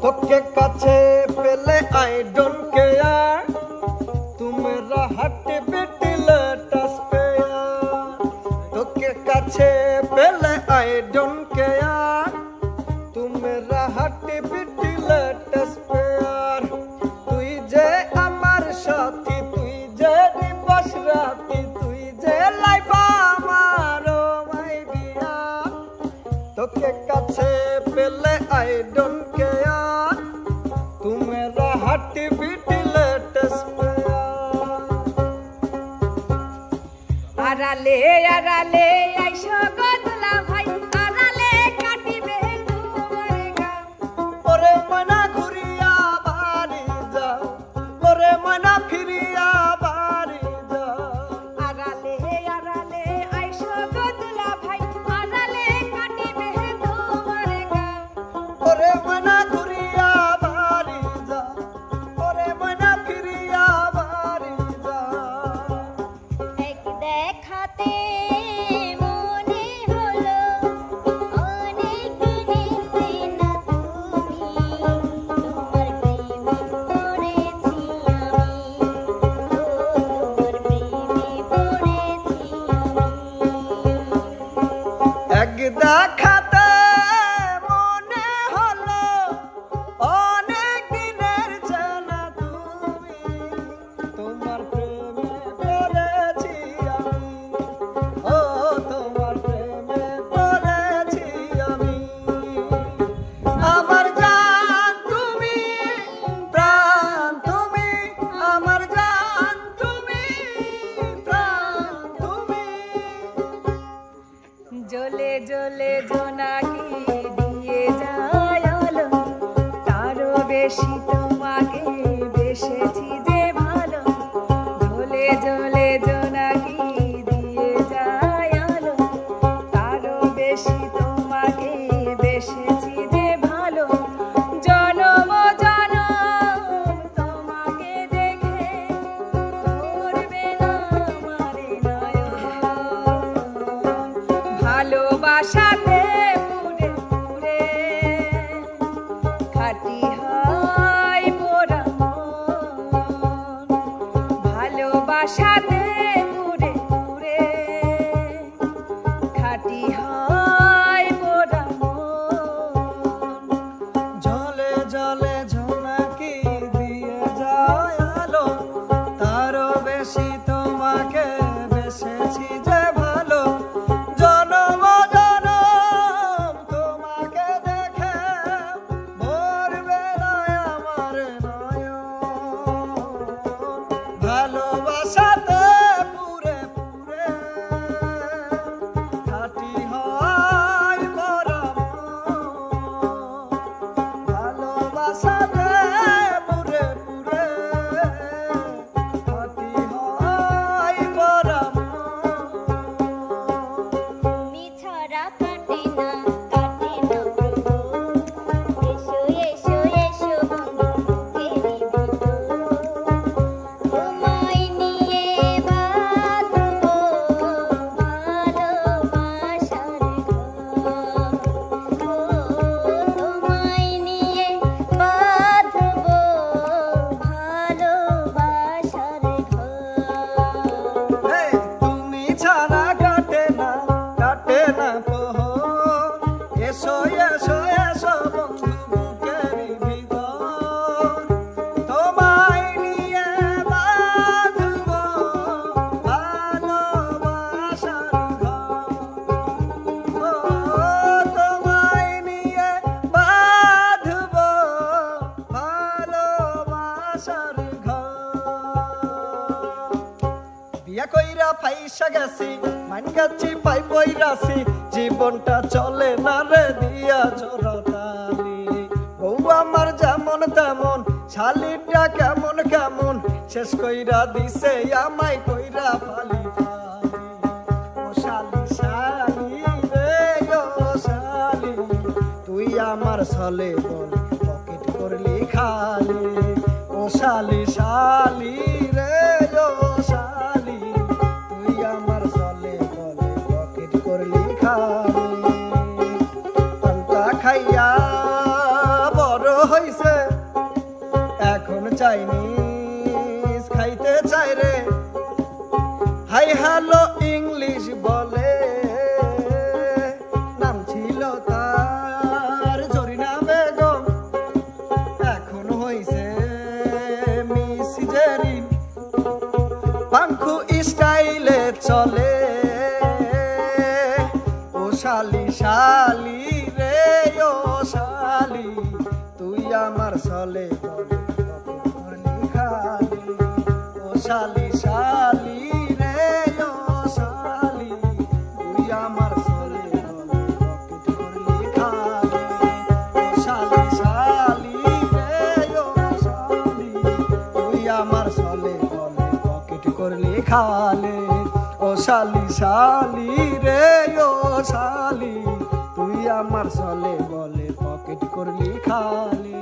তোকে কাছে পেলে আই ডোন্ট কেয়ার, তোমরা হাঁটে বেটে লেটাস পেয়ার। তোকে কাছে পেলে আই ডোন্ট কেয়ার, তোমরা হাঁটে বেটে লেটাস পেয়ার। তুই যে আমার সাথী, তুই যে দিবস রাতি, তুই যে লাইবা আমার মাই বিয়া। তোকে কাছে পেলে আই ডোন্ট কেয়ার, তোমরা হাঁটে বেটে লেটাস পেয়ার। আড়ালে আড়ালে আইসো গো দুলা ভাই, আড়ালে কাটিবে তোমার গান। ওরে ময়না ঘুরিয়া বাড়ি যাও, ওরে ময়না ফিরিয়া বাড়ি যাও। আড়ালে আড়ালে আইসো গো দুলা ভাই, আড়ালে কাটিবে তোমার গান। ওরে ময়না ঘুরিয়া বাড়ি যাও, ওরে ময়না ফিরিয়া বাড়ি যাও। এক দেখাতে মনে হলো অনেক দিনের চেনা তুমি, তোমার প্রেমে পড়েছি আমি, তোমার প্রেমে পড়েছি আমি। এক দেখাতে মনে হলো অনেক দিনের চেনা তুমি, তোমার প্রেমে পড়েছি আমি, ও তোমার প্রেমে পড়েছি আমি। আমার জান তুমি, প্রাণ তুমি, আমার জান তুমি, প্রাণ তুমি। জ্বলে জ্বলে জোনাকি দিয়ে যায় আলো, তারও বেশি তোমাকে বেসেছি যে ভালো। জ্বলে জ্বলে জোনাকি দিয়ে যায় আলো, তারও বেশি তোমাকে বেসেছি যে ভালো। জনম জনম তোমাকে দেখে করবে না আমারে নয়ন। ভালোবাসাতে পুরে পুরে খাঁটি হয় মোরা মন। ভালোবাসাতে পুরে পুরে খাঁটি হয় মোরা মন। জলে জলে ঝোনাকি দিয়ে যায় আলো, তারও বেশি তোমাকে বেসেছি যে ভালো। জনম জনম তোমাকে দেখে ভরবে না আমার নয়ন। ভালোবাসাতে পুরে পুরে খাঁটি হয় মোরা মন। ভালোবাসাতে পুরে পুরে খাঁটি হয় মোরা মন। তুমি ছাড়া কাটে না প্রভু, এসো এসো এসো বন্ধু বুকের ভিতর। তোমায় নিয়ে বাঁধবো ভালোবাসার ঘর, তোমায় নিয়ে বাঁধবো ভালোবাসার ঘর। এই তুমি ছাড়া কাটে না প্রহর, এসো এসো এসো বন্ধু বুকের ভিতর। তোমায় নিয়ে বাঁধবো ভালোবাসার ঘর, ও তোমায় নিয়ে বাঁধবো ভালোবাসার ঘর। বিয়া কইরা ফাইসা গেছি, মান গাছি পাই পইরাছি, জীবনটা চলে না রে দিয়া জড়তালি। বউ আমার যেমন তেমন, শালিটা কেমন কেমন, শেষ কইরা দিছে আমায় কইরা ফালি ফালি। ও শালি শালি রে ও শালি, তুই আমার ছলে বল পকেট করলি খালি। ও শালি শালি রে ও শালি, তুই হাই হ্যালো ইংলিশ বলে, নাম ছিল তার জরিনা বেগম, এখন হইছে মিস জেরিন। পাঙ্খু স্টাইলে চলে, ও শালি শালি রে ও শালি, তুই আমার চলে বলে খালি। ও শালি শালি রে ও শালি, তুই আমার চলে বলে পকেট করলি খালি। ও শালি শালি রে ও শালি, তুই আমার চলে বলে পকেট করলি খালি। ও শালি শালি রে ও শালি, তুই আমার চলে বলে পকেট করলি খালি।